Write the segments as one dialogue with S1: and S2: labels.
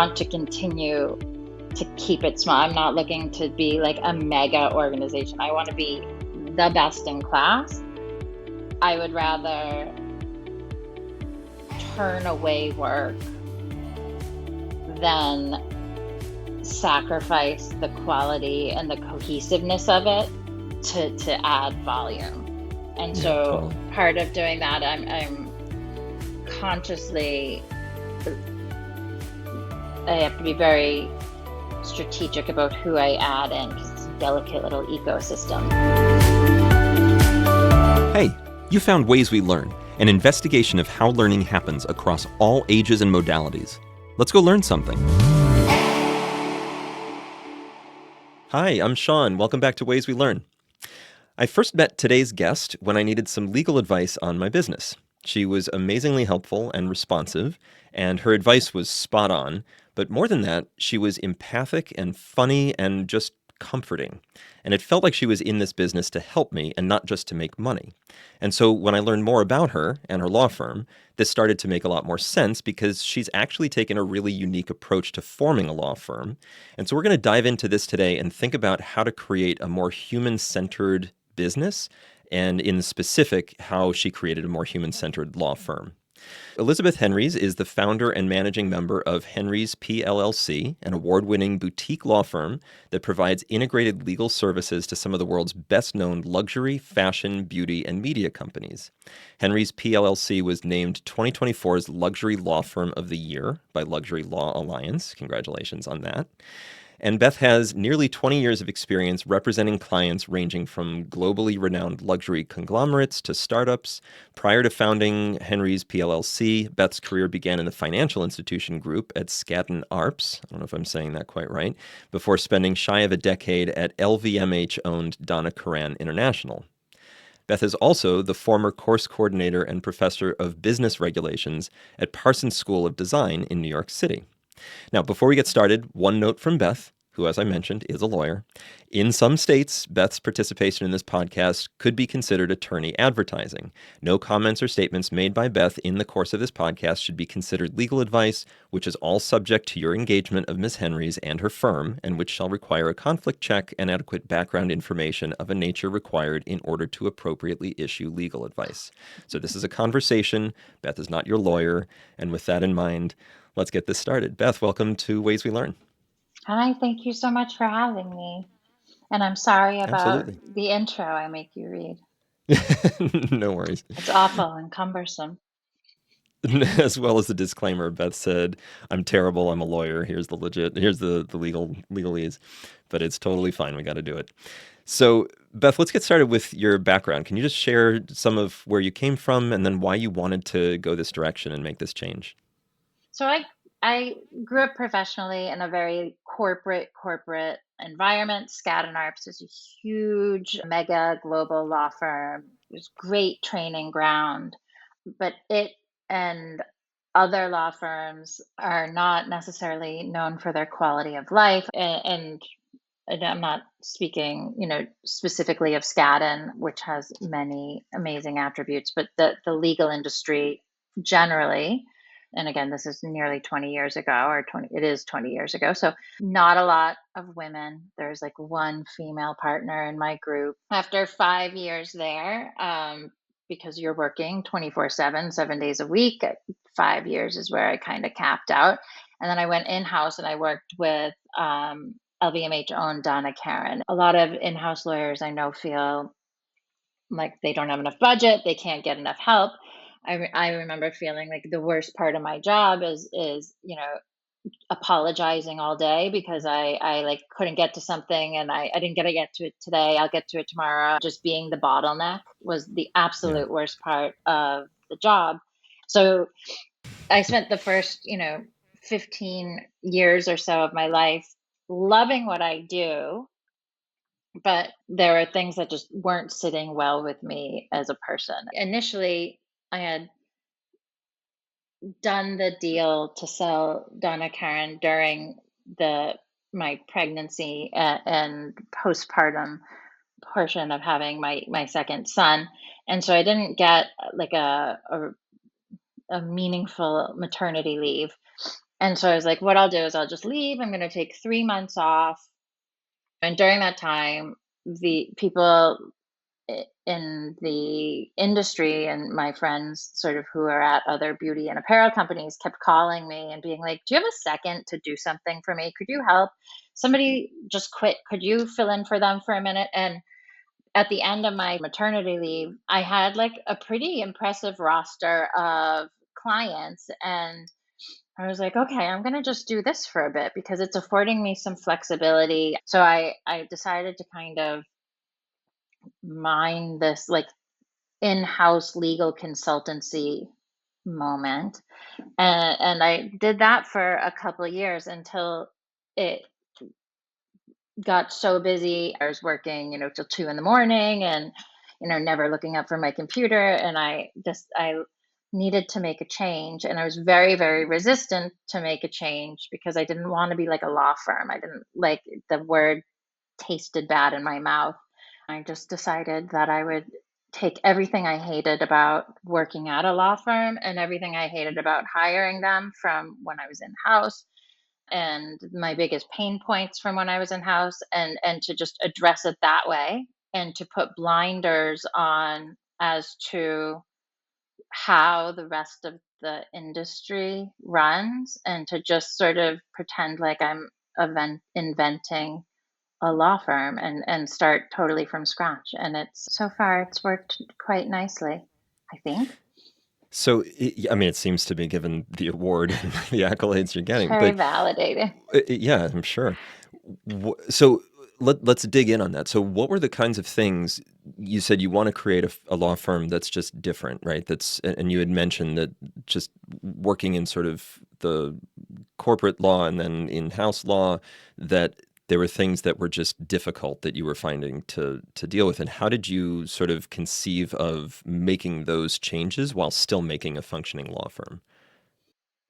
S1: want to continue to keep it small. I'm not looking to be like a mega organization. I want to be the best in class. I would rather turn away work than sacrifice the quality and the cohesiveness of it to add volume. And so
S2: totally.
S1: part of doing that, I'm consciously, I have to be very strategic about who I add in, because it's a delicate little ecosystem.
S2: Hey, you found Ways We Learn, an investigation of how learning happens across all ages and modalities. Let's go learn something. Hi, I'm Sean. Welcome back to Ways We Learn. I first met today's guest when I needed some legal advice on my business. She was amazingly helpful and responsive, and her advice was spot on. But more than that, she was empathic and funny and just comforting. And it felt like she was in this business to help me and not just to make money. And so when I learned more about her and her law firm, this started to make a lot more sense because she's actually taken a really unique approach to forming a law firm. And so we're going to dive into this today and think about how to create a more human-centered business, and in specific, how she created a more human-centered law firm. Elizabeth Henries is the founder and managing member of Henries PLLC, an award-winning boutique law firm that provides integrated legal services to some of the world's best-known luxury, fashion, beauty, and media companies. Henries PLLC was named 2024's Luxury Law Firm of the Year by Luxury Law Alliance. Congratulations on that. And Beth has nearly 20 years of experience representing clients ranging from globally renowned luxury conglomerates to startups. Prior to founding Henries PLLC, Beth's career began in the financial institution group at Skadden Arps. I don't know if I'm saying that quite right. Before spending shy of a decade at LVMH-owned Donna Karan International. Beth is also the former course coordinator and professor of business regulations at Parsons School of Design in New York City. Now, before we get started, one note from Beth, who, as I mentioned, is a lawyer. In some states, Beth's participation in this podcast could be considered attorney advertising. No comments or statements made by Beth in the course of this podcast should be considered legal advice, which is all subject to your engagement of Ms. Henries and her firm, and which shall require a conflict check and adequate background information of a nature required in order to appropriately issue legal advice. So this is a conversation. Beth is not your lawyer. And with that in mind, let's get this started. Beth, welcome to Ways We Learn.
S1: Hi, thank you so much for having me. And I'm sorry about
S2: Absolutely.
S1: the intro I make you read.
S2: No worries.
S1: It's awful and cumbersome.
S2: As well as the disclaimer, Beth said, I'm terrible, I'm a lawyer, here's the legalese, but it's totally fine, we got to do it. So, Beth, let's get started with your background. Can you just share some of where you came from and then why you wanted to go this direction and make this change?
S1: So I grew up professionally in a very corporate environment. Skadden Arps is a huge, mega global law firm. It was great training ground, but it and other law firms are not necessarily known for their quality of life. And I'm not speaking, specifically of Skadden, which has many amazing attributes, but the legal industry generally. And again, this is nearly 20 years ago, it is 20 years ago. So not a lot of women. There's like one female partner in my group. After 5 years there, because you're working 24/7, 7 days a week, 5 years is where I kind of capped out. And then I went in-house and I worked with LVMH owned Donna Karan. A lot of in-house lawyers I know feel like they don't have enough budget, they can't get enough help. I remember feeling like the worst part of my job is apologizing all day because I like couldn't get to something and I didn't get to it today. I'll get to it tomorrow. Just being the bottleneck was the absolute worst part of the job. So I spent the first, 15 years or so of my life loving what I do, but there were things that just weren't sitting well with me as a person. Initially, I had done the deal to sell Donna Karan during my pregnancy and postpartum portion of having my second son, and so I didn't get like a meaningful maternity leave. And so I was like, what I'll do is I'll just leave. I'm going to take 3 months off. And during that time, the people in the industry and my friends sort of who are at other beauty and apparel companies kept calling me and being like, do you have a second to do something for me? Could you help? Somebody just quit. Could you fill in for them for a minute? And at the end of my maternity leave, I had like a pretty impressive roster of clients. And I was like, okay, I'm going to just do this for a bit because it's affording me some flexibility. So I decided to kind of mine this like in-house legal consultancy moment. And I did that for a couple of years until it got so busy. I was working, till 2 in the morning and, never looking up from my computer. And I needed to make a change. And I was very, very resistant to make a change because I didn't want to be like a law firm. I didn't like the word tasted bad in my mouth. I just decided that I would take everything I hated about working at a law firm and everything I hated about hiring them from when I was in house and my biggest pain points from when I was in house and to just address it that way and to put blinders on as to how the rest of the industry runs and to just sort of pretend like I'm inventing a law firm and start totally from scratch. And it's so far it's worked quite nicely, I think.
S2: So, I mean, it seems to be given the award and the accolades you're
S1: It's
S2: getting,
S1: very
S2: but
S1: validating.
S2: yeah, I'm sure. So let's dig in on that. So what were the kinds of things you said you want to create a law firm that's just different, right? And you had mentioned that just working in sort of the corporate law and then in-house law, that there were things that were just difficult that you were finding to deal with. And how did you sort of conceive of making those changes while still making a functioning law firm?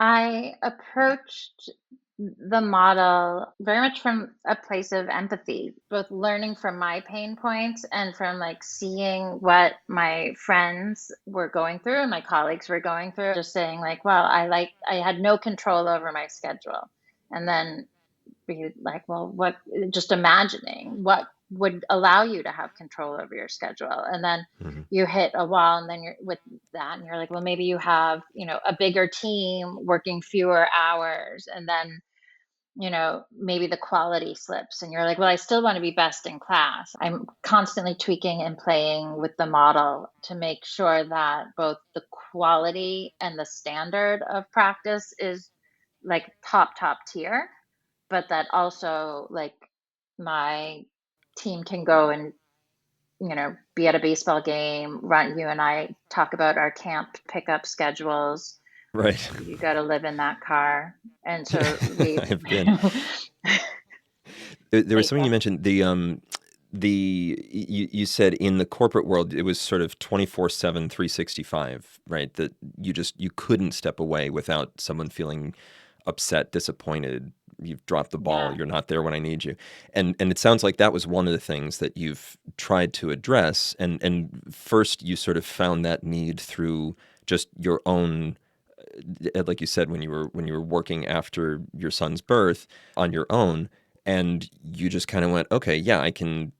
S1: I approached the model very much from a place of empathy, both learning from my pain points and from like seeing what my friends were going through and my colleagues were going through. Just saying like, well, I had no control over my schedule. And then be like, well, what, just imagining what would allow you to have control over your schedule. And then
S2: Hmm.
S1: you hit a wall and then you're with that and you're like, well, maybe you have, a bigger team working fewer hours. And then, maybe the quality slips and you're like, well, I still want to be best in class. I'm constantly tweaking and playing with the model to make sure that both the quality and the standard of practice is like top tier, but that also like my team can go and be at a baseball game, run, you and I talk about our camp pickup schedules.
S2: Right.
S1: You got to live in that car. And so we
S2: I've been. There was something you
S1: playful.
S2: mentioned, you said in the corporate world it was sort of 24/7, 365, right? That you couldn't step away without someone feeling upset, disappointed, you've dropped the ball,
S1: Yeah.
S2: you're not there when I need you. And it sounds like that was one of the things that you've tried to address. And first you sort of found that need through just your own, like you said, when you were working after your son's birth on your own, and you just kind of went, okay, yeah, I can.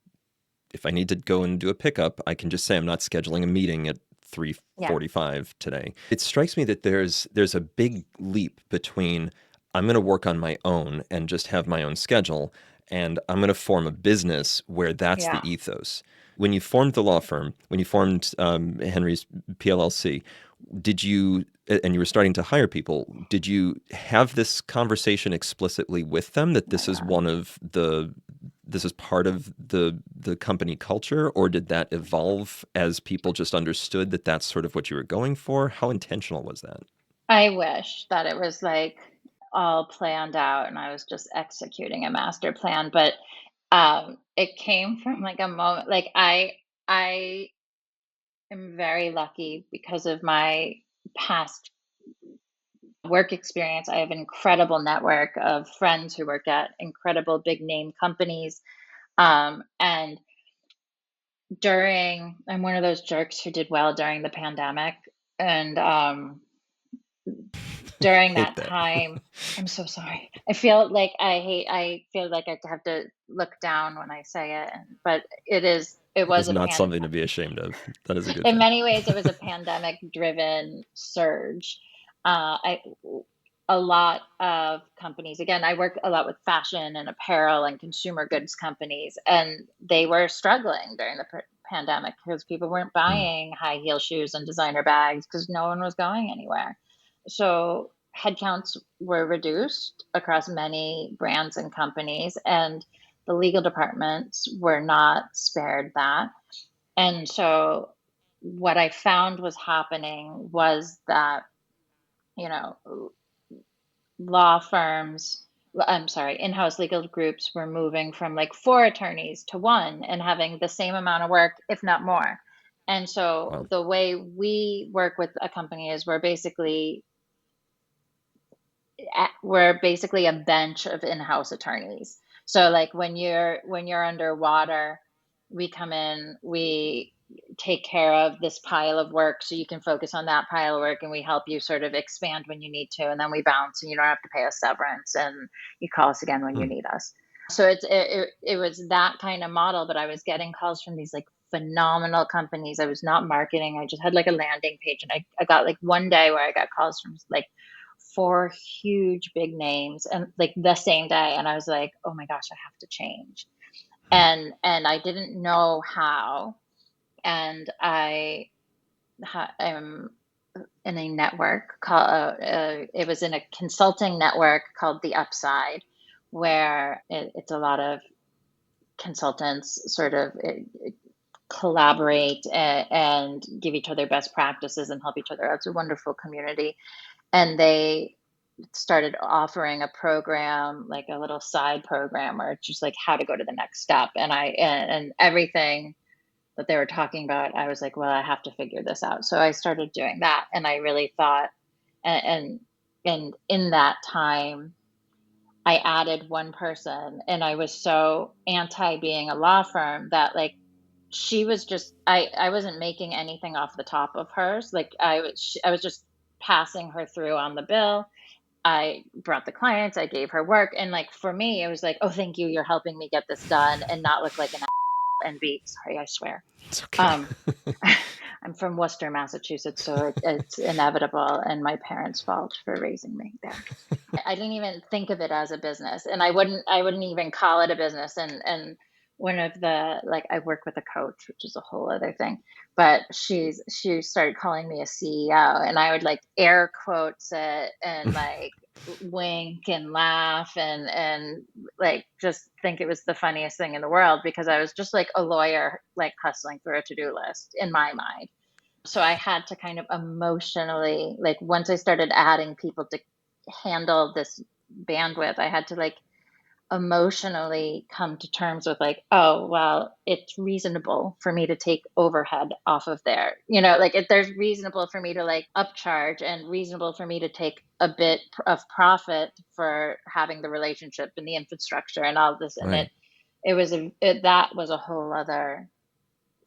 S2: If I need to go and do a pickup, I can just say I'm not scheduling a meeting at
S1: Yeah.
S2: 3:45 today. It strikes me that there's a big leap between I'm going to work on my own and just have my own schedule, and I'm going to form a business where that's
S1: Yeah.
S2: the ethos. When you formed the law firm, when you formed Henry's PLLC, did you, and you were starting to hire people, did you have this conversation explicitly with them that
S1: Oh my God.
S2: this is part of the company culture, or did that evolve as people just understood that that's sort of what you were going for? How intentional was that?
S1: I wish that it was like all planned out and I was just executing a master plan, but it came from like a moment like I am very lucky because of my past work experience. I have an incredible network of friends who work at incredible big name companies. And I'm one of those jerks who did well during the pandemic. And during
S2: Hate
S1: that
S2: that.
S1: time, I'm so sorry. I feel like I have to look down when I say it, but it
S2: It
S1: was
S2: is
S1: a
S2: not something to be ashamed of. That is a good
S1: in
S2: thing.
S1: many ways, it was a pandemic driven surge. I A lot of companies, again, I work a lot with fashion and apparel and consumer goods companies, and they were struggling during the pandemic because people weren't
S2: Mm,
S1: buying high heel shoes and designer bags because no one was going anywhere. So headcounts were reduced across many brands and companies, and the legal departments were not spared that. And so what I found was happening was that, you know, law firms, I'm sorry, in-house legal groups were moving from like four attorneys to one and having the same amount of work, if not more. And so
S2: wow.
S1: the way we work with a company is we're basically a bench of in-house attorneys. So like when you're underwater, we come in, we take care of this pile of work so you can focus on that pile of work, and we help you sort of expand when you need to, and then we bounce and you don't have to pay us severance, and you call us again when you
S2: Mm,
S1: need us. So it was that kind of model, but I was getting calls from these like phenomenal companies. I was not marketing. I just had like a landing page, and I got like one day where I got calls from like four huge big names and like the same day, and I was like, oh my gosh, I have to change.
S2: mm.
S1: And I didn't know how. And I'm in a network called it was in a consulting network called The Upside, where it's a lot of consultants sort of collaborate and give each other best practices and help each other out. It's a wonderful community. And they started offering a program, like a little side program, where it's just like how to go to the next step. And everything that they were talking about, I was like, well, I have to figure this out. So I started doing that, and I really thought, and and in that time, I added one person, and I was so anti being a law firm that like she was just I wasn't making anything off the top of hers. Like I was just passing her through on the bill. I brought the clients, I gave her work. And like for me, it was like, oh, thank you. You're helping me get this done and not look like an and be sorry, I swear.
S2: It's okay.
S1: Um, I'm from Worcester, Massachusetts, so it's inevitable and my parents' fault for raising me there. I didn't even think of it as a business, and I wouldn't even call it a business. And one of the like I work with a coach, which is a whole other thing, but she started calling me a CEO, and I would like air quotes it and like wink and laugh and like just think it was the funniest thing in the world because I was just like a lawyer like hustling through a to-do list in my mind. So I had to kind of emotionally, like, once I started adding people to handle this bandwidth, I had to like emotionally come to terms with like, oh, well, it's reasonable for me to take overhead off of there. Like if there's reasonable for me to like upcharge and reasonable for me to take a bit of profit for having the relationship and the infrastructure and all this. And
S2: Right.
S1: that was a whole other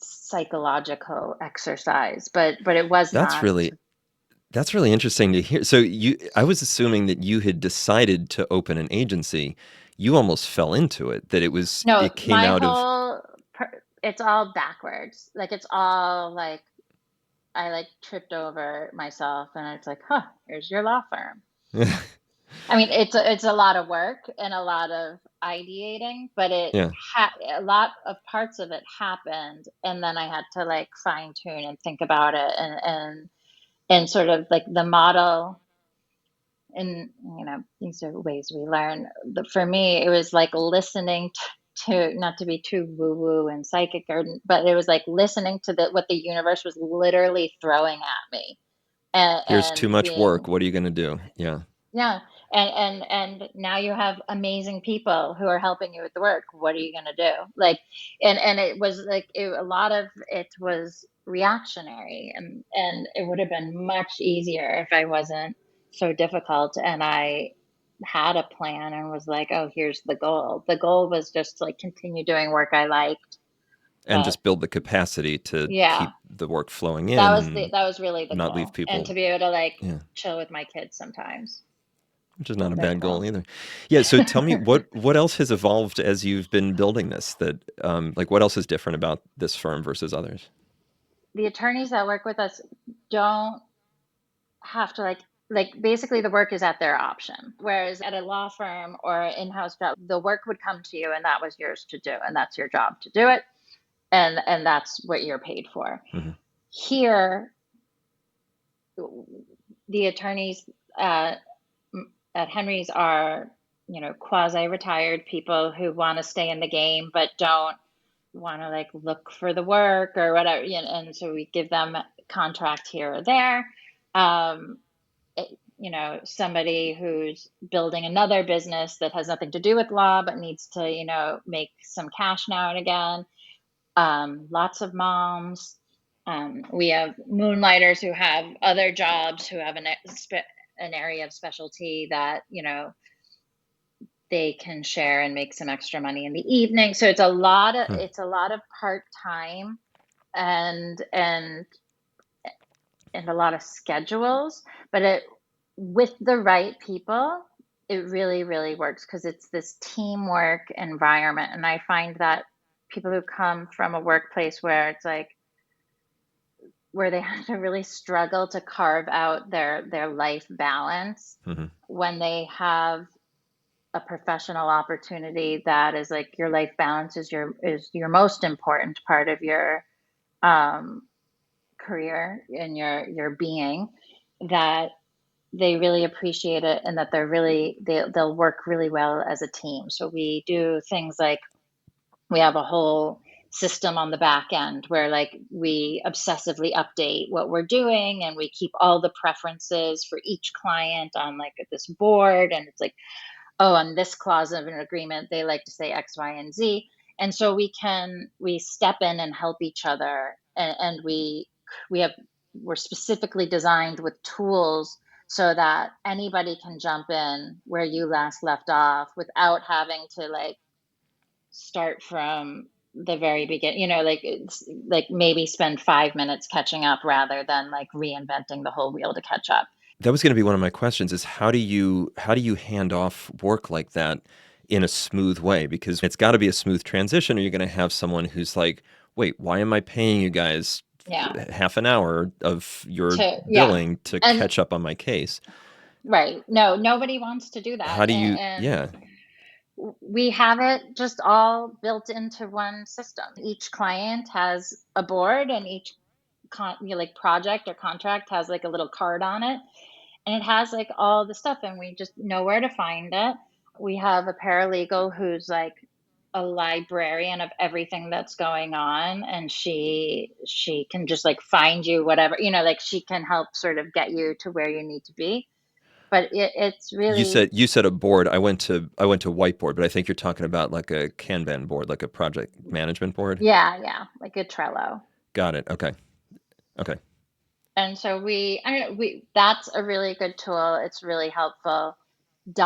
S1: psychological exercise, but it was
S2: That's
S1: not.
S2: really that's really interesting to hear. So I was assuming that you had decided to open an agency. You almost fell into it, that
S1: No,
S2: it came
S1: my
S2: out of
S1: whole it's all backwards. Like it's all like I like tripped over myself, and it's like, huh, here's your law firm. I mean, it's a lot of work and a lot of ideating, but
S2: yeah,
S1: a lot of parts of it happened, and then I had to like fine tune and think about it, and sort of like the model. And these are ways we learn. For me, it was like listening to not to be too woo woo and psychic, but it was like listening to what the universe was literally throwing at me,
S2: here's too
S1: and
S2: much work.
S1: being.
S2: What are you going to do? Yeah.
S1: Yeah. And now you have amazing people who are helping you with the work. What are you going to do? Like, and it was like a lot of it was reactionary, and it would have been much easier if I wasn't so difficult and I had a plan and was like, oh, here's the goal. The goal was just to like continue doing work I liked
S2: And
S1: But
S2: just build the capacity to
S1: yeah,
S2: keep the work flowing in and
S1: that was really the
S2: not leave
S1: goal. And
S2: people,
S1: to be able to like
S2: yeah,
S1: chill with my kids sometimes.
S2: which is not a
S1: Another
S2: bad goal
S1: goal.
S2: either. Yeah, so tell me what else has evolved as you've been building this that like what else is different about this firm versus others?
S1: The attorneys that work with us don't have to like basically the work is at their option. Whereas at a law firm or in-house job, the work would come to you and that was yours to do and that's your job to do it and that's what you're paid for.
S2: Hmm.
S1: Here, the attorneys uh, at Henry's are, quasi-retired people who want to stay in the game but don't want to like look for the work or whatever, and so we give them a contract here or there. Um, Somebody who's building another business that has nothing to do with law but needs to, make some cash now and again. Lots of moms. We have moonlighters who have other jobs who have an area of specialty that, they can share and make some extra money in the evening. So
S2: Hmm.
S1: it's a lot of part-time and and and a lot of schedules, but it with the right people, it really, really works because it's this teamwork environment. And I find that people who come from a workplace where it's like where they have to really struggle to carve out their life balance
S2: Hmm.
S1: when they have a professional opportunity that is like your life balance is your most important part of your um, career and your being, that they really appreciate it and that they'll work really well as a team. So we do things like we have a whole system on the back end where like we obsessively update what we're doing and we keep all the preferences for each client on like this board, and it's like, oh, on this clause of an agreement, they like to say X, Y, and Z. And so we step in and help each other. And we have, we're specifically designed with tools so that anybody can jump in where you last left off without having to like start from the very beginning, like it's like maybe spend 5 minutes catching up rather than like reinventing the whole wheel to catch up.
S2: That was going to be one of my questions is how do you hand off work like that in a smooth way? Because it's got to be a smooth transition or you're going to have someone who's like, "Wait, why am I paying you guys
S1: Yeah.
S2: half an hour of your
S1: Yeah.
S2: billing to
S1: And
S2: catch up on my case?"
S1: right. No, nobody wants to do that.
S2: How do you
S1: And
S2: yeah,
S1: we have it just all built into one system. Each client has a board and each like project or contract has like a little card on it, and it has like all the stuff and we just know where to find it. We have a paralegal who's like a librarian of everything that's going on, and she can just like find you whatever, like she can help sort of get you to where you need to be. But it's
S2: you
S1: really,
S2: said a board. I went to whiteboard, but I think you're talking about like a Kanban board, like a project management board.
S1: yeah, like a Trello.
S2: Got it. Okay. Okay.
S1: And so I don't know, we that's a really good tool. It's really helpful.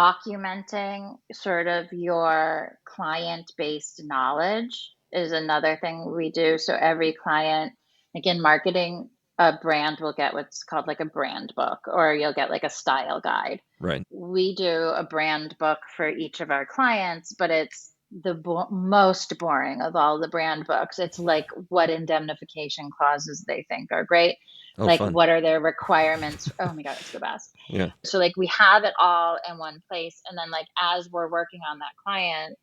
S1: Documenting sort of your client-based knowledge is another thing we do. So every client, like in marketing, a brand will get what's called like a brand book, or you'll get like a style guide.
S2: Right.
S1: We do a brand book for each of our clients, but it's the most boring of all the brand books. It's like what indemnification clauses they think are great.
S2: Oh,
S1: Like
S2: fun.
S1: what are their requirements? Oh my God, it's the best.
S2: Yeah.
S1: So like we have it all in one place. And then like as we're working on that client,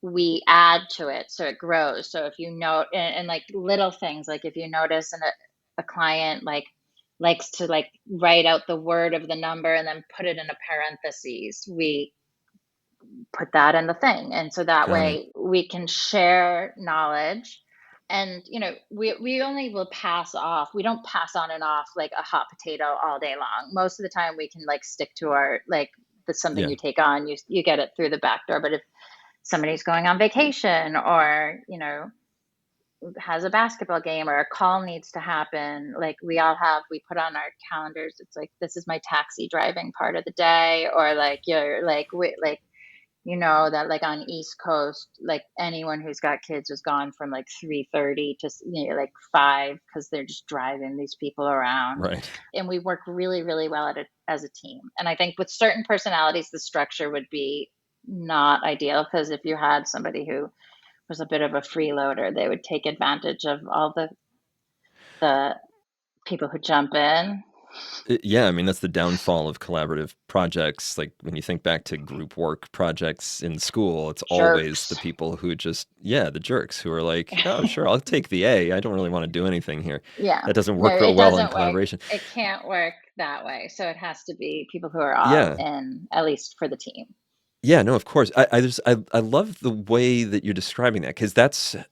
S1: we add to it so it grows. So if you note and like little things, like if you notice a client like likes to like write out the word of the number and then put it in a parentheses, we put that in the thing. And so that
S2: Got it.
S1: way we can share knowledge. And we only will pass off, we don't pass on and off like a hot potato all day long. Most of the time we can like stick to our like that's something
S2: Yeah.
S1: you take on, you get it through the back door. But if somebody's going on vacation or has a basketball game or a call needs to happen, like we put on our calendars, it's like this is my taxi driving part of the day, or like you're like we like You know that like on East Coast, like anyone who's got kids is gone from like 3:30 to like 5 because they're just driving these people around.
S2: Right.
S1: And we work really, really well at it as a team. And I think with certain personalities, the structure would be not ideal because if you had somebody who was a bit of a freeloader, they would take advantage of all the people who jump in.
S2: Yeah, I mean, that's the downfall of collaborative projects. Like when you think back to group work projects in school, it's always the
S1: Jerks.
S2: people who just, yeah, the jerks who are like, oh, sure, I'll take the A. I don't really want to do anything here.
S1: Yeah.
S2: That doesn't
S1: No,
S2: work real
S1: it
S2: well in
S1: doesn't work.
S2: collaboration.
S1: It can't work that way. So it has to be people who are all
S2: Yeah.
S1: in, at least for the team.
S2: Yeah, no, of course. I love the way that you're describing that because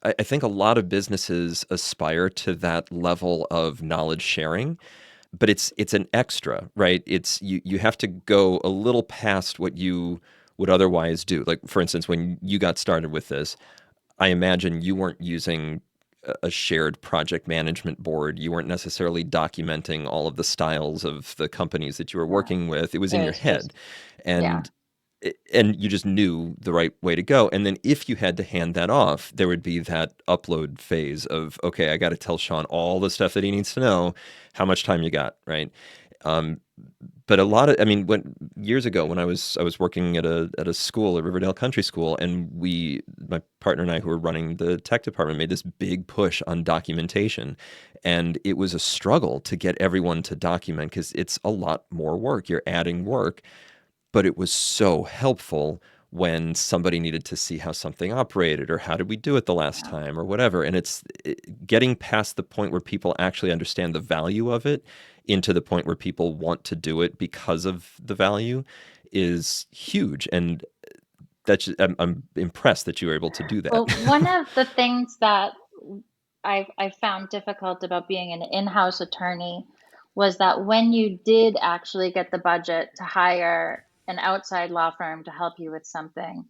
S2: I think a lot of businesses aspire to that level of knowledge sharing, but it's an extra, right? It's you have to go a little past what you would otherwise do. Like for instance, when you got started with this, I imagine you weren't using a shared project management board. You weren't necessarily documenting all of the styles of the companies that you were
S1: No,
S2: working with. It was
S1: it
S2: in your
S1: was just,
S2: head.
S1: yeah.
S2: And and you just knew the right way to go. And then if you had to hand that off, there would be that upload phase of, okay, I got to tell Sean all the stuff that he needs to know, how much time you got, right? Um, but a lot of, I mean, when years ago when I was working at a school, a Riverdale Country School, and my partner and I who were running the tech department made this big push on documentation, and it was a struggle to get everyone to document because it's a lot more work. You're adding work, but it was so helpful when somebody needed to see how something operated or how did we do it the last
S1: Yeah.
S2: time or whatever. And getting past the point where people actually understand the value of it into the point where people want to do it because of the value is huge. And I'm impressed that you were able to do that.
S1: Well, one of the things that I found difficult about being an in-house attorney was that when you did actually get the budget to hire an outside law firm to help you with something,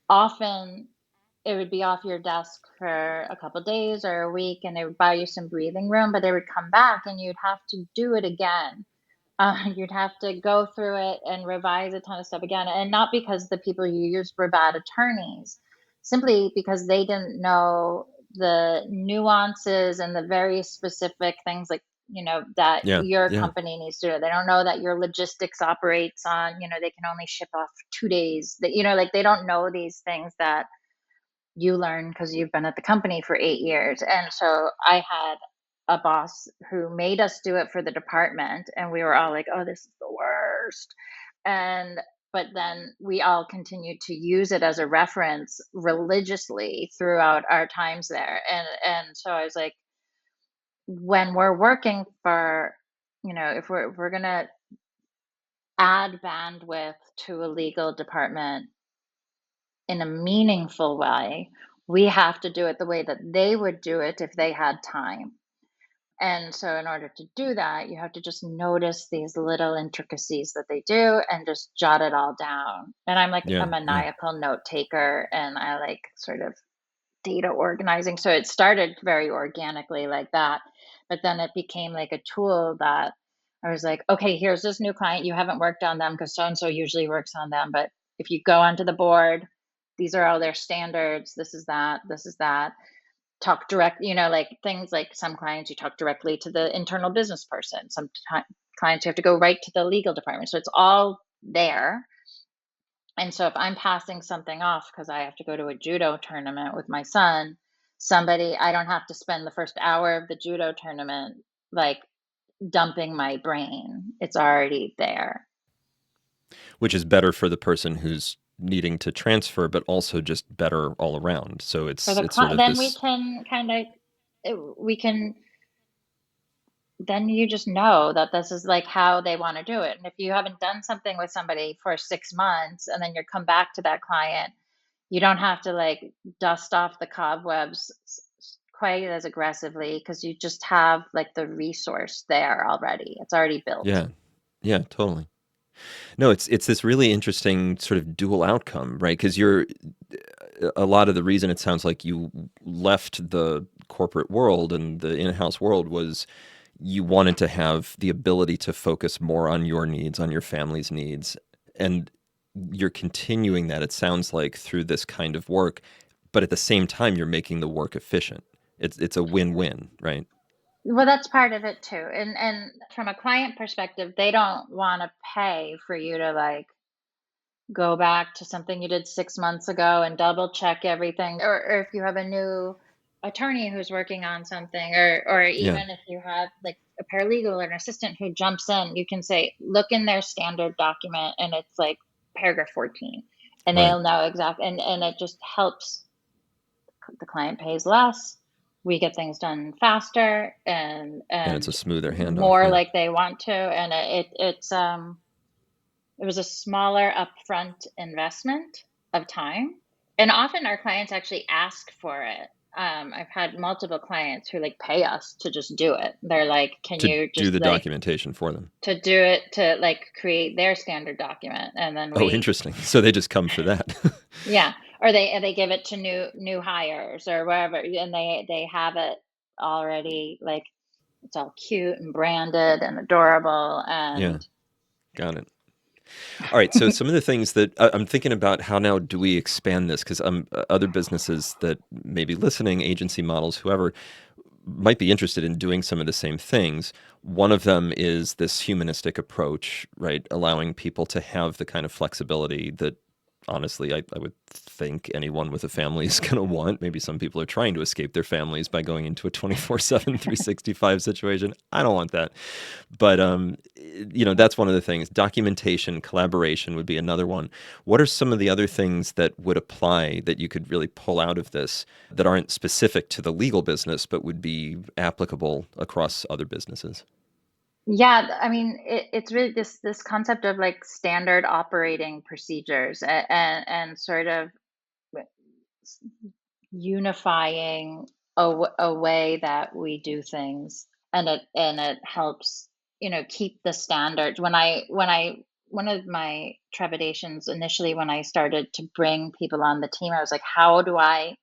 S1: often it would be off your desk for a couple days or a week and they would buy you some breathing room, but they would come back and you'd have to do it again. You'd have to go through it and revise a ton of stuff again. And not because the people you used were bad attorneys, simply because they didn't know the nuances and the very specific things like, that
S2: Yeah,
S1: your
S2: yeah,
S1: company needs to do. They don't know that your logistics operates on, they can only ship off 2 days. That, like they don't know these things that you learn because you've been at the company for 8 years. And so I had a boss who made us do it for the department, and we were all like, oh, this is the worst. And but then we all continued to use it as a reference religiously throughout our times there. And so I was like, when we're working for, if we're gonna add bandwidth to a legal department in a meaningful way, we have to do it the way that they would do it if they had time. And so, in order to do that, you have to just notice these little intricacies that they do and just jot it all down. And I'm like a
S2: yeah, yeah.
S1: maniacal note taker and I like sort of data organizing. So it started very organically like that. But then it became like a tool that I was like, okay, here's this new client. You haven't worked on them because so and so usually works on them. But if you go onto the board, these are all their standards. This is that. This is that. Talk direct, like things like some clients you talk directly to the internal business person. Some clients you have to go right to the legal department. So it's all there. And so if I'm passing something off because I have to go to a judo tournament with my son, I don't have to spend the first hour of the judo tournament like dumping my brain. It's already there.
S2: Which is better for the person who's needing to transfer, but also just better all around. So
S1: For the
S2: it's sort
S1: client,
S2: of
S1: then we
S2: this,
S1: can kind of, we can, then you just know that this is like how they want to do it. And if you haven't done something with somebody for 6 months and then you come back to that client, you don't have to like dust off the cobwebs quite as aggressively because you just have like the resource there already. It's already built.
S2: yeah, yeah, totally. No, it's this really interesting sort of dual outcome, right? Because you're a lot of the reason it sounds like you left the corporate world and the in-house world was you wanted to have the ability to focus more on your needs, on your family's needs. And you're continuing that, it sounds like, through this kind of work, but at the same time, you're making the work efficient. It's a win-win, right?
S1: Well, that's part of it too. And from a client perspective, they don't want to pay for you to like go back to something you did 6 months ago and double check everything. Or if you have a new attorney who's working on something, or
S2: Yeah,
S1: even if you have like a paralegal or an assistant who jumps in, you can say, look in their standard document and it's like paragraph 14, and
S2: right.
S1: they'll know exactly. And it just helps. The client pays less, we get things done faster
S2: And it's a
S1: and
S2: smoother handoff.
S1: more
S2: Yeah.
S1: like they want to. And it was a smaller upfront investment of time. And often our clients actually ask for it. I've had multiple clients who like pay us to just do it. They're like, can
S2: To
S1: you
S2: do
S1: just
S2: the
S1: like
S2: documentation for them.
S1: to do it to like create their standard document, and then
S2: Oh,
S1: we,
S2: interesting. So they just come for that.
S1: yeah, or they give it to new hires or wherever, and they have it already, like it's all cute and branded and adorable.
S2: Yeah,
S1: And
S2: got it. All right. So some of the things that I'm thinking about, how now do we expand this? Because other businesses that may be listening, agency models, whoever, might be interested in doing some of the same things. One of them is this humanistic approach, right? Allowing people to have the kind of flexibility that honestly I would think anyone with a family is going to want. Maybe some people are trying to escape their families by going into a 24/7, 365 situation. I don't want that. But that's one of the things. Documentation, collaboration would be another one. What are some of the other things that would apply that you could really pull out of this that aren't specific to the legal business but would be applicable across other businesses?
S1: yeah, I mean, it's really this concept of like standard operating procedures, and sort of unifying a way that we do things, and it helps, keep the standards. When I one of my trepidations initially when I started to bring people on the team, I was like, how do I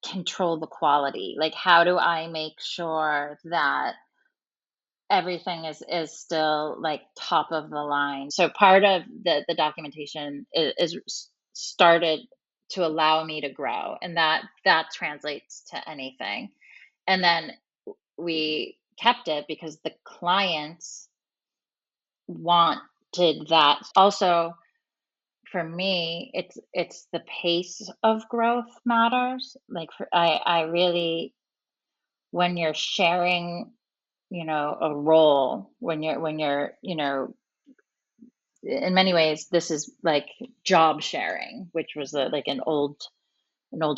S1: control the quality? Like, how do I make sure that everything is still like top of the line? So part of the documentation is started to allow me to grow, and that translates to anything. And then we kept it because the clients wanted that. Also, for me, it's the pace of growth matters. Like I really, when you're sharing, a role, when you're, in many ways, this is like job sharing, which was like an old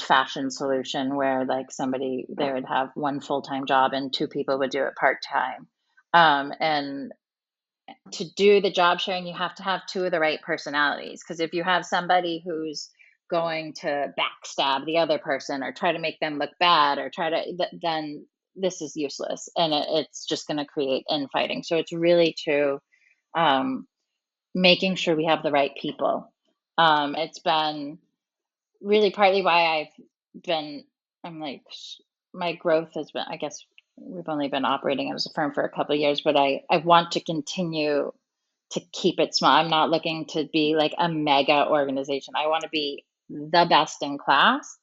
S1: fashioned solution where like somebody, they would have one full-time job and two people would do it part-time. And to do the job sharing, you have to have two of the right personalities. Because if you have somebody who's going to backstab the other person or try to make them look bad or try to, then this is useless, and it's just going to create infighting. So it's really to, um, making sure we have the right people. It's been really partly why been, I'm like, my growth has been, I guess we've only been operating as a firm for a couple of years, but I want to continue to keep it small. I'm not looking to be like a mega organization. I want to be the best in class.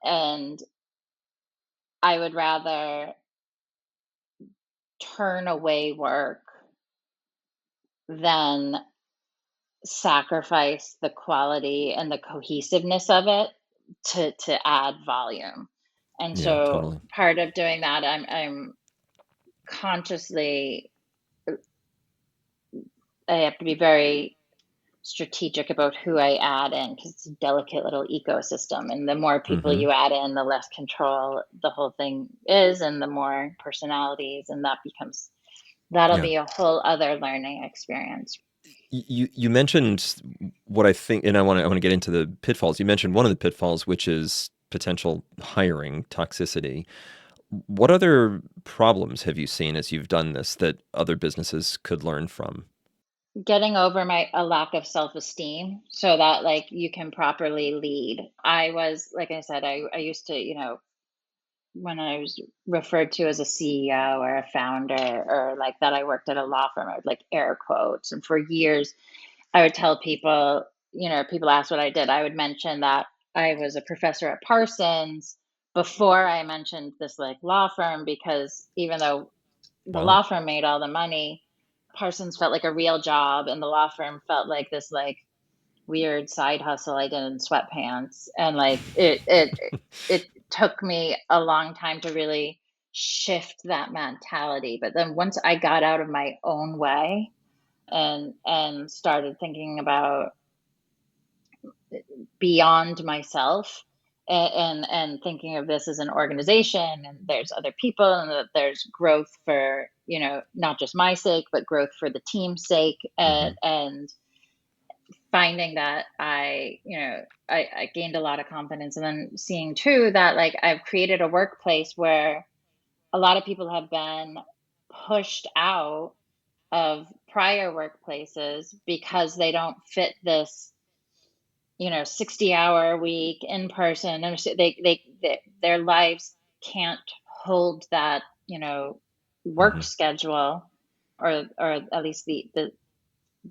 S1: And I would rather turn away work than sacrifice the quality and the cohesiveness of it to add volume. And
S2: Yeah,
S1: so
S2: totally.
S1: part of doing that, I'm consciously, I have to be very strategic about who I add in because it's a delicate little ecosystem. And the more people
S2: Hmm.
S1: you add in, the less control the whole thing is, and the more personalities, and that'll
S2: Yeah.
S1: be a whole other learning experience.
S2: You mentioned what I think, and I want to get into the pitfalls. You mentioned one of the pitfalls, which is potential hiring toxicity. What other problems have you seen as you've done this that other businesses could learn from?
S1: Getting over my a lack of self-esteem so that like you can properly lead. I was, like I said, I used to, when I was referred to as a CEO or a founder or like that I worked at a law firm, I would like air quotes. And for years, I would tell people, people ask what I did. I would mention that I was a professor at Parsons before I mentioned this like law firm, because even though the
S2: Wow.
S1: law firm made all the money, Parsons felt like a real job, and the law firm felt like this like weird side hustle I did in sweatpants. And like it took me a long time to really shift that mentality. But then once I got out of my own way and started thinking about beyond myself, and thinking of this as an organization, and there's other people, and that there's growth for, not just my sake, but growth for the team's sake,
S2: Hmm.
S1: and finding that I gained a lot of confidence, and then seeing too that like I've created a workplace where a lot of people have been pushed out of prior workplaces because they don't fit this 60-hour week in person, and so their lives can't hold that work
S2: Hmm.
S1: schedule, or at least the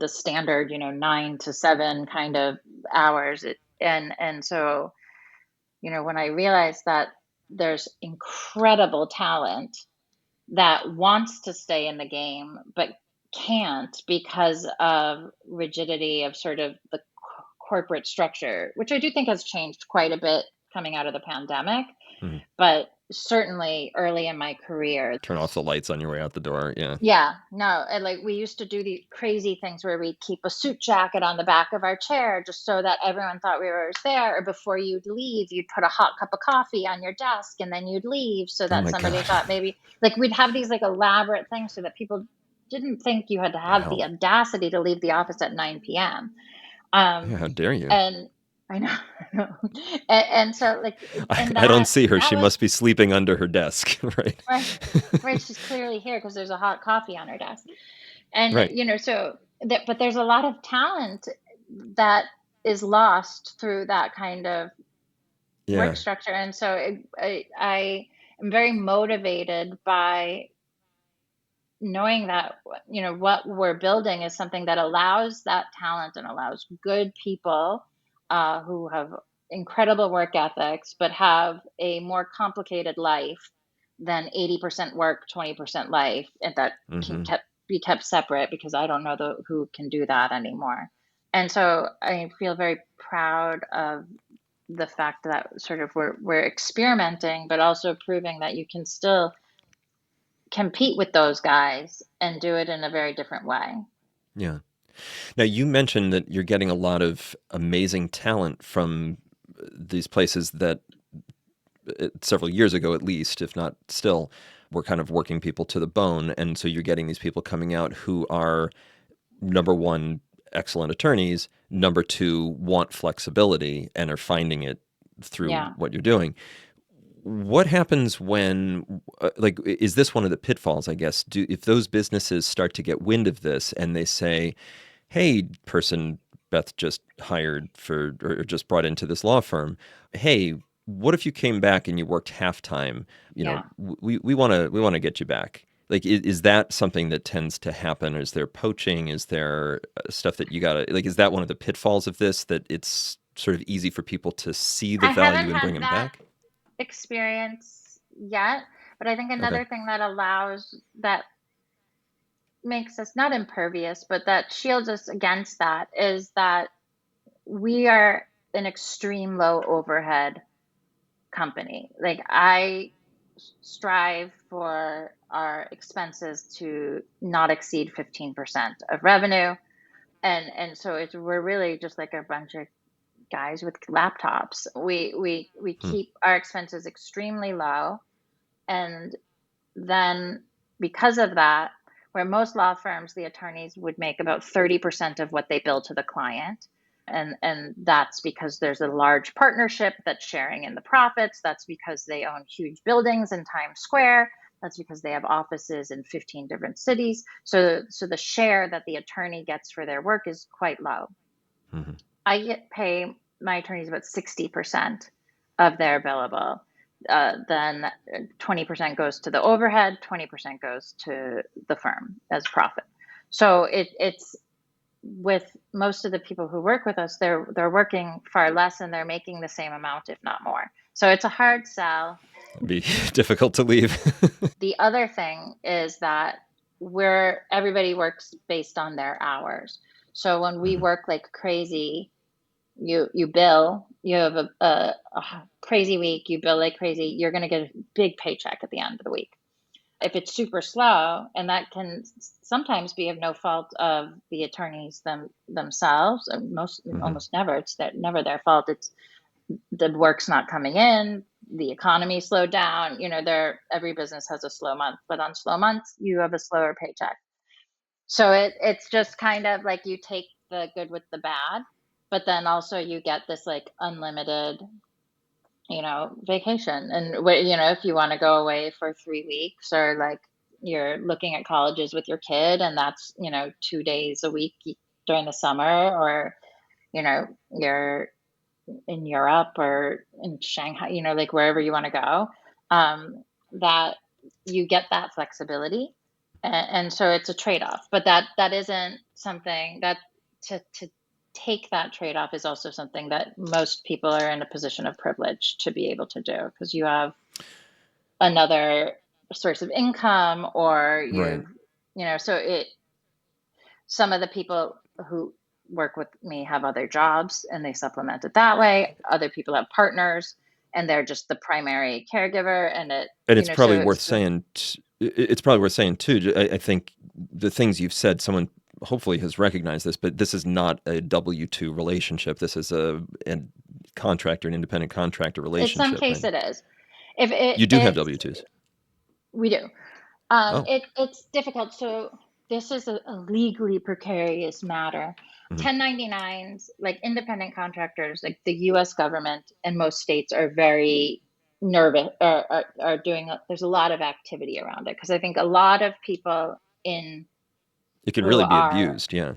S1: standard 9 to 7 kind of hours. And so when I realized that there's incredible talent that wants to stay in the game but can't because of rigidity of sort of the corporate structure, which I do think has changed quite a bit coming out of the pandemic,
S2: Hmm.
S1: but certainly early in my career.
S2: Turn off the lights on your way out the door. Yeah.
S1: Yeah, no, and like we used to do these crazy things where we'd keep a suit jacket on the back of our chair just so that everyone thought we were there. Or before you'd leave, you'd put a hot cup of coffee on your desk and then you'd leave so
S2: Oh
S1: that
S2: my
S1: somebody
S2: God.
S1: thought maybe, like, we'd have these like elaborate things so that people didn't think you had to have the
S2: Wow.
S1: audacity to leave the office at 9 p.m.
S2: Yeah. How
S1: Um,
S2: dare you?
S1: and I know, I know. And so like, and
S2: I don't
S1: that
S2: see her.
S1: that
S2: She
S1: was
S2: must be sleeping under her desk, right?
S1: right. Right, she's clearly here because there's a hot coffee on her desk. And
S2: Right.
S1: so that, but there's a lot of talent that is lost through that kind of work
S2: Yeah.
S1: structure. And so I am very motivated by knowing that what we're building is something that allows that talent and allows good people who have incredible work ethics but have a more complicated life than 80% work, 20% life, and that can
S2: Hmm.
S1: be kept separate, because I don't know who can do that anymore. And so I feel very proud of the fact that sort of we're experimenting but also proving that you can still compete with those guys and do it in a very different way.
S2: Yeah. Now, you mentioned that you're getting a lot of amazing talent from these places that several years ago, at least, if not still, were kind of working people to the bone. And so you're getting these people coming out who are, number one, excellent attorneys, number two, want flexibility and are finding it through
S1: Yeah.
S2: what you're doing. What happens when, like, is this one of the pitfalls, I guess? If those businesses start to get wind of this and they say, hey, person Beth just hired for or just brought into this law firm, hey, what if you came back and you worked half time?
S1: Yeah.
S2: We want to get you back. Like, is that something that tends to happen? Is there poaching? Is there stuff that you gotta like? Is that one of the pitfalls of this, that it's sort of easy for people to see the
S1: I haven't
S2: value and bring
S1: had
S2: them
S1: that
S2: back?
S1: experience yet, but I think
S2: Okay.
S1: another thing that makes us not impervious, but that shields us against that, is that we are an extreme low overhead company. Like, I strive for our expenses to not exceed 15% of revenue. And so we're really just like a bunch of guys with laptops. We
S2: Hmm.
S1: keep our expenses extremely low, and then because of that, where most law firms, the attorneys would make about 30% of what they bill to the client. And that's because there's a large partnership that's sharing in the profits. That's because they own huge buildings in Times Square. That's because they have offices in 15 different cities. So the share that the attorney gets for their work is quite low.
S2: Hmm.
S1: I get pay my attorneys about 60% of their billable. Then 20% goes to the overhead, 20% goes to the firm as profit. So it's with most of the people who work with us, they're working far less and they're making the same amount, if not more. So it's a hard sell.
S2: It'd be difficult to leave.
S1: The other thing is that where everybody works based on their hours. So when we
S2: Mhm.
S1: work like crazy, you bill, you have a crazy week, you bill like crazy, you're going to get a big paycheck at the end of the week. If it's super slow, and that can sometimes be of no fault of the attorneys themselves,
S2: Mhm.
S1: almost never, never their fault. It's the work's not coming in, the economy slowed down. Every business has a slow month, but on slow months, you have a slower paycheck. So it's just kind of like you take the good with the bad, but then also you get this like unlimited, vacation. And if you want to go away for 3 weeks, or like you're looking at colleges with your kid, and that's 2 days a week during the summer, or you're in Europe or in Shanghai, like wherever you want to go, that you get that flexibility. And so it's a trade-off, but that isn't something that to take that trade-off is also something that most people are in a position of privilege to be able to do, because you have another source of income, or
S2: Right.
S1: so some of the people who work with me have other jobs and they supplement it that way. Other people have partners and they're just the primary caregiver, and
S2: And it's probably
S1: so
S2: worth
S1: it's
S2: saying. It's probably worth saying too. I think the things you've said, someone hopefully has recognized this, but this is not a W-2 relationship. This is a contractor, an independent contractor
S1: in some
S2: relationship,
S1: case
S2: right?
S1: it is. If
S2: You do have W-2s.
S1: we do.
S2: Oh.
S1: It's difficult. So this is a legally precarious matter.
S2: Mhm.
S1: 1099s, like independent contractors, like the U.S. government and most states are very nervous, are doing. There's a lot of activity around it, because I think a lot of people in
S2: It could
S1: who
S2: really be
S1: are,
S2: abused. Yeah.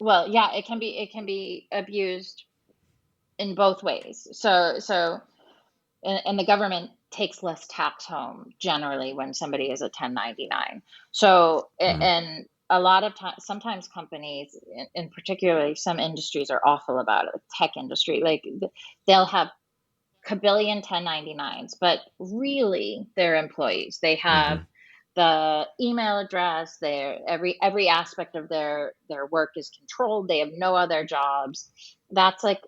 S1: well, yeah, it can be abused in both ways. And the government takes less tax home generally when somebody is a 1099. So,
S2: Mhm.
S1: and a lot of times, sometimes companies, in particularly some industries, are awful about it. Like tech industry, like they'll have kabillion 1099s, but really they're employees. They have
S2: Mhm.
S1: the email address, their every aspect of their work is controlled. They have no other jobs. That's like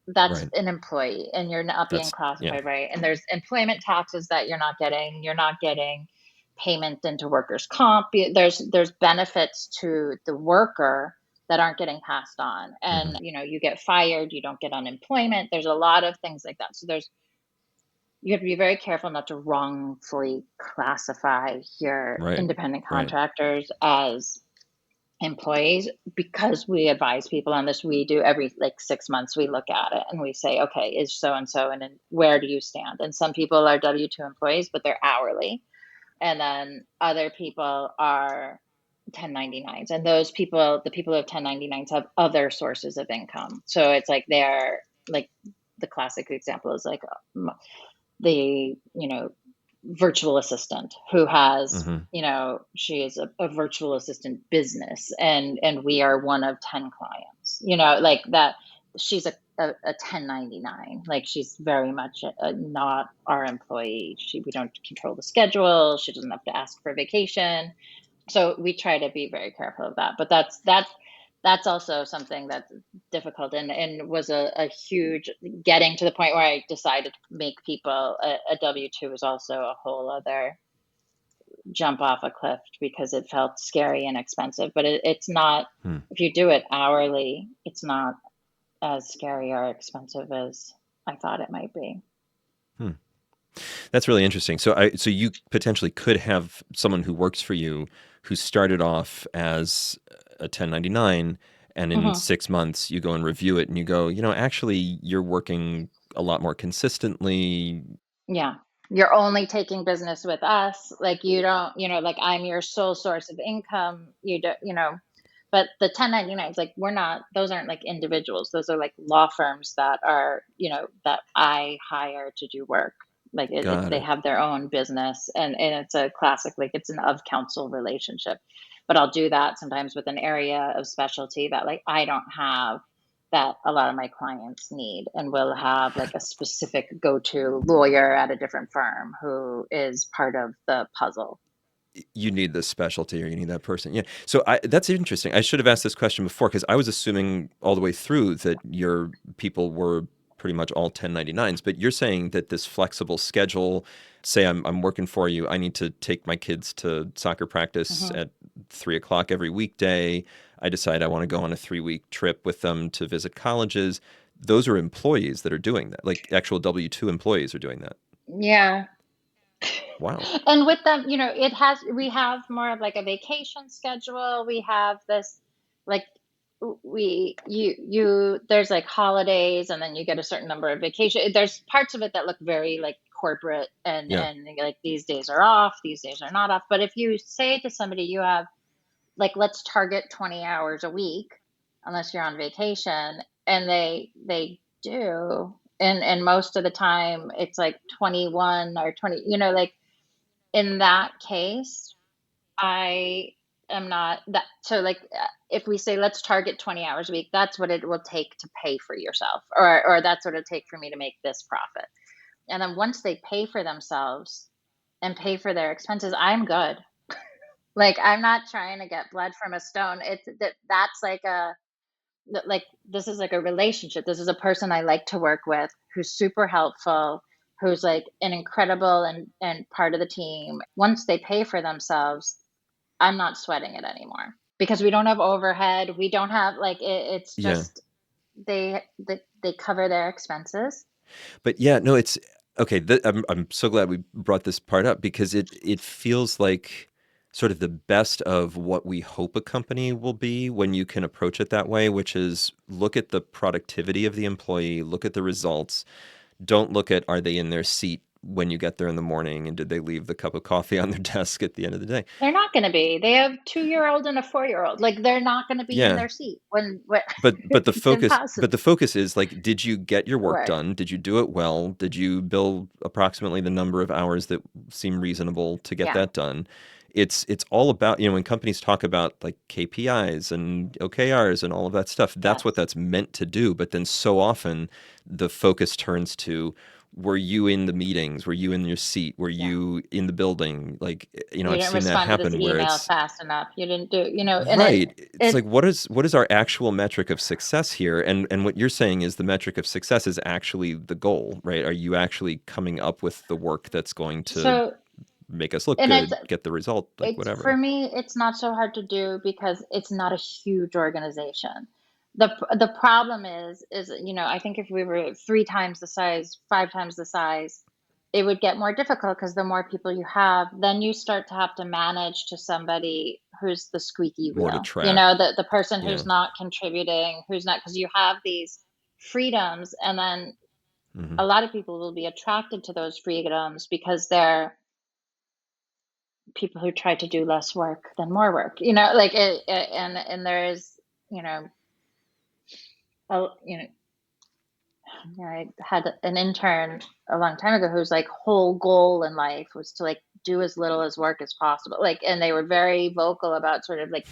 S1: that's
S2: Right.
S1: an employee, and you're not being
S2: Yeah.
S1: classified right. And there's employment taxes that you're not getting. You're not getting payment into workers' comp. There's benefits to the worker that aren't getting passed on. And
S2: Mhm.
S1: you get fired, you don't get unemployment. There's a lot of things like that. So you have to be very careful not to wrongfully classify your
S2: Right.
S1: independent
S2: Right.
S1: contractors as employees, because we advise people on this. We do every like 6 months, we look at it and we say, okay, is so and so, and then where do you stand? And some people are W-2 employees, but they're hourly. And then other people are 1099s. And those people, the people who have 1099s, have other sources of income. So it's like they're like, the classic example is like the virtual assistant who has,
S2: Mhm.
S1: she is a virtual assistant business, and we are one of 10 clients, like that. She's a 1099, like she's very much not our employee. We don't control the schedule. She doesn't have to ask for vacation. So we try to be very careful of that. But that's also something that's difficult, and was a huge, getting to the point where I decided to make people a W-2 was also a whole other jump off a cliff, because it felt scary and expensive. But it's not,
S2: Hmm.
S1: if you do it hourly, it's not as scary or expensive as I thought it might be.
S2: Hmm. That's really interesting. So you potentially could have someone who works for you who started off as a 1099, and in
S1: Hmm.
S2: 6 months you go and review it and you go, actually you're working a lot more consistently.
S1: Yeah. You're only taking business with us. Like you don't, like I'm your sole source of income. You don't, but the 1099s, like those aren't like individuals. Those are like law firms that are, that I hire to do work. Like
S2: Got
S1: they
S2: it.
S1: have their own business, and it's a classic, like it's an of counsel relationship. but I'll do that sometimes with an area of specialty that like I don't have, that a lot of my clients need, and we'll have like a specific go-to lawyer at a different firm who is part of the puzzle.
S2: You need this specialty or you need that person. Yeah. So that's interesting. I should have asked this question before because I was assuming all the way through that your people were pretty much all 1099s, but you're saying that this flexible schedule, say I'm working for you, I need to take my kids to soccer practice
S1: Hmm.
S2: at 3 o'clock every weekday. I decide I want to go on a 3 week trip with them to visit colleges. Those are employees that are doing that. Like actual W-2 employees are doing that.
S1: Yeah.
S2: Wow.
S1: And with them, we have more of like a vacation schedule. We have this, like, there's like holidays, and then you get a certain number of vacation. There's parts of it that look very like corporate,
S2: Yeah.
S1: and like these days are off, these days are not off. But if you say to somebody, you have like, let's target 20 hours a week, unless you're on vacation, and they do, and most of the time it's like 21 or 20, like in that case, I am not that. So, like, if we say let's target 20 hours a week, that's what it will take to pay for yourself, or that's what it'll take for me to make this profit. And then once they pay for themselves and pay for their expenses, I'm good. Like, I'm not trying to get blood from a stone. That's like like, this is like a relationship. This is a person I like to work with, who's super helpful, who's like an incredible and part of the team. Once they pay for themselves, I'm not sweating it anymore because we don't have overhead. We don't have like it's
S2: Yeah.
S1: just they cover their expenses.
S2: But yeah, no, it's okay. I'm so glad we brought this part up because it feels like sort of the best of what we hope a company will be when you can approach it that way, which is look at the productivity of the employee, look at the results. Don't look at are they in their seat when you get there in the morning and did they leave the cup of coffee on their desk at the end of the day.
S1: They're not going to be. They have 2-year-old and a 4-year-old. Like, they're not going to be in
S2: Yeah.
S1: their seat when
S2: But the
S1: it's
S2: focus
S1: impossible.
S2: but the focus is like, did you get your work
S1: Work.
S2: done? Did you do it well? Did you bill approximately the number of hours that seem reasonable to get
S1: Yeah.
S2: that done? It's all about, when companies talk about like KPIs and OKRs and all of that stuff, that's what
S1: Yes.
S2: that's meant to do. But then so often the focus turns to, were you in the meetings? Were you in your seat? Were
S1: Yeah.
S2: you in the building? Like,
S1: You
S2: I've
S1: didn't
S2: seen that
S1: respond to this
S2: happen where
S1: email
S2: it's
S1: fast enough. You didn't do, and
S2: right. It's
S1: it
S2: like what is our actual metric of success here? And what you're saying is the metric of success is actually the goal, right? Are you actually coming up with the work that's going to
S1: so
S2: make us look
S1: and
S2: good, get the result, like
S1: it's for
S2: whatever?
S1: me, it's not so hard to do because it's not a huge organization. The problem is, I think if we were 3 times the size, 5 times the size, it would get more difficult because the more people you have, then you start to have to manage to somebody who's the squeaky
S2: More to
S1: wheel.
S2: track.
S1: The person
S2: Yeah.
S1: who's not contributing, who's not, because you have these freedoms, and then
S2: Hmm.
S1: a lot of people will be attracted to those freedoms because they're people who try to do less work than more work, like and there's, you know a, you know I had an intern a long time ago whose like whole goal in life was to like do as little as work as possible, like, and they were very vocal about sort of like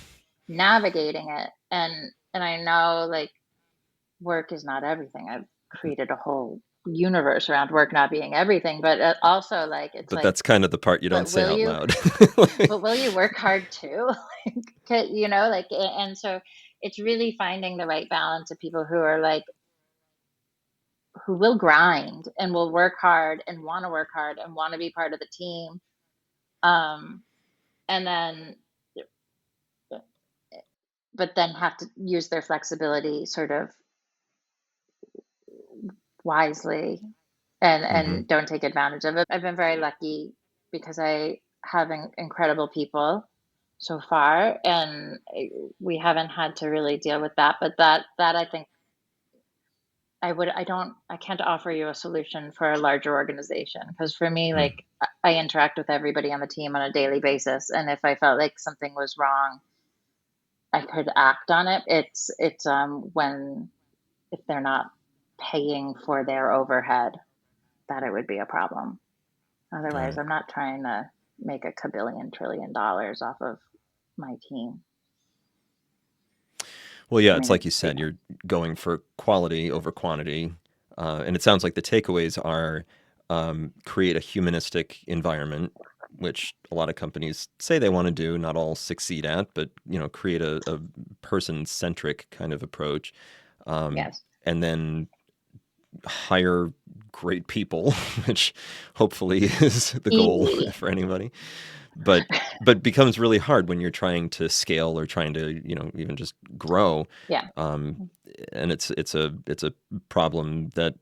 S1: navigating it, and I know like work is not everything. I've created a whole universe around work not being everything, but also like it's
S2: But
S1: like,
S2: that's kind of the part you don't
S1: but
S2: say
S1: will
S2: out
S1: you
S2: loud.
S1: but will you work hard too? Like, like, and so it's really finding the right balance of people who are like, who will grind and will work hard and want to work hard and want to be part of the team. Um, and then, but then have to use their flexibility sort of wisely,
S2: Hmm.
S1: and don't take advantage of it. I've been very lucky because I have incredible people so far, and we haven't had to really deal with that. But that I think I can't offer you a solution for a larger organization, because for me, like, I interact with everybody on the team on a daily basis, and if I felt like something was wrong, I could act on it. It's when, if they're not paying for their overhead, that it would be a problem.
S2: All
S1: Otherwise,
S2: right.
S1: I'm not trying to make a kabillion trillion dollars off of. my team.
S2: Well, yeah,
S1: I
S2: it's
S1: mean,
S2: like you said, you're going for quality over quantity. And it sounds like the takeaways are create a humanistic environment, which a lot of companies say they want to do, not all succeed at, but create a person-centric kind of approach.
S1: yes,
S2: And then hire great people, which hopefully is the goal
S1: easy.
S2: for anybody. But becomes really hard when you're trying to scale or trying to even just grow.
S1: Yeah,
S2: Um, and it's a problem that,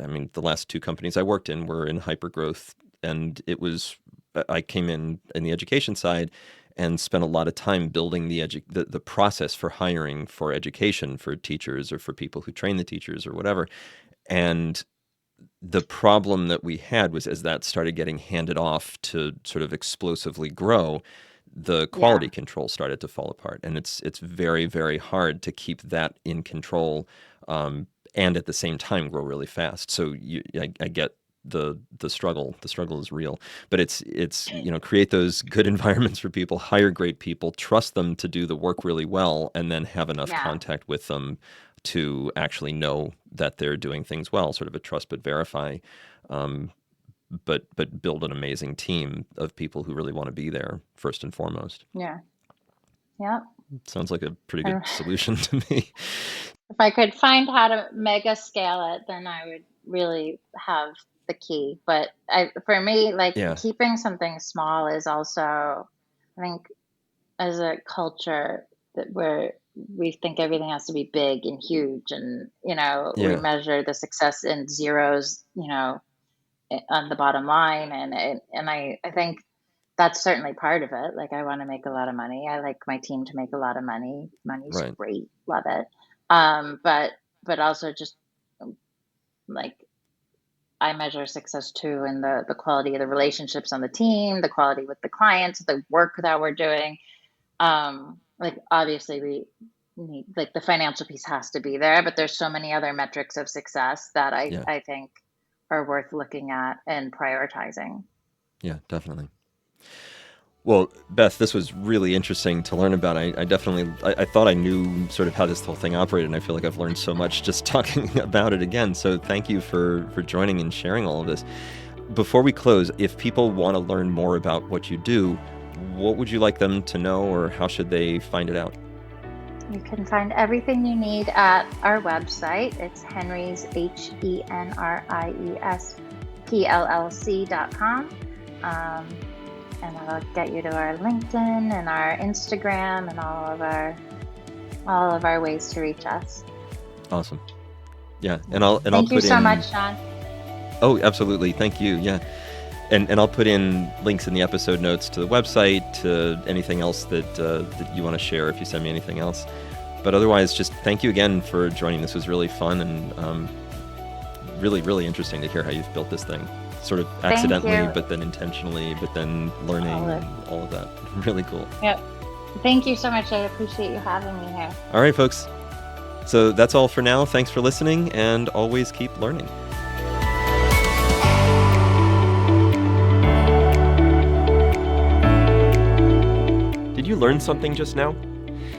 S2: I mean, the last two companies I worked in were in hyper growth, and I came in the education side and spent a lot of time building the process for hiring for education for teachers or for people who train the teachers or whatever. And the problem that we had was, as that started getting handed off to sort of explosively grow, the
S1: yeah,
S2: quality control started to fall apart, and it's very, very hard to keep that in control, and at the same time grow really fast. So I get the struggle. The struggle is real, but it's create those good environments for people, hire great people, trust them to do the work really well, and then have enough
S1: yeah,
S2: contact with them to actually know that they're doing things well, sort of a trust but verify, but build an amazing team of people who really want to be there first and foremost.
S1: yeah, yeah.
S2: Sounds like a pretty
S1: And
S2: good solution to me.
S1: if I could find how to mega scale it, then I would really have the key. But for me, like
S2: Yeah,
S1: keeping something small is also, I think, as a culture that where we think everything has to be big and huge, and we
S2: yeah,
S1: measure the success in zeros, on the bottom line, and I think that's certainly part of it. Like I want to make a lot of money. I like my team to make a lot of money. Money's
S2: right.
S1: great, love it. But also just like I measure success too in the quality of the relationships on the team, the quality with the clients, the work that we're doing. Like obviously we need, like, the financial piece has to be there, but there's so many other metrics of success that I
S2: Yeah,
S1: I think are worth looking at and prioritizing.
S2: yeah, definitely. Well, Beth, this was really interesting to learn about. I definitely, I thought I knew sort of how this whole thing operated, and I feel like I've learned so much just talking about it again. So thank you for joining and sharing all of this. Before we close, if people want to learn more about what you do, what would you like them to know, or how should they find it out?
S1: You can find everything you need at our website. It's Henries, HENRIES PLLC.com. And it'll get you to our LinkedIn and our Instagram and all of our ways to reach us.
S2: Awesome. Yeah, and I'll
S1: Thank you
S2: put
S1: so
S2: in.
S1: much, Sean.
S2: Oh, absolutely. Thank you. Yeah. And I'll put in links in the episode notes to the website, to anything else that you want to share if you send me anything else. But otherwise, just thank you again for joining. This was really fun and really, really interesting to hear how you've built this thing. Sort of
S1: Thank
S2: accidentally,
S1: you.
S2: but then intentionally, but then learning
S1: All of,
S2: and all of that. Really cool.
S1: yep. Thank you so much. I appreciate you having me here.
S2: All right, folks. So that's all for now. Thanks for listening, and always keep learning. Did you learn something just now?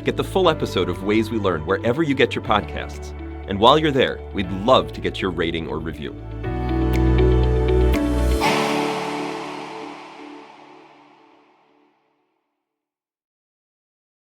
S2: Get the full episode of Ways We Learn wherever you get your podcasts. And while you're there, we'd love to get your rating or review.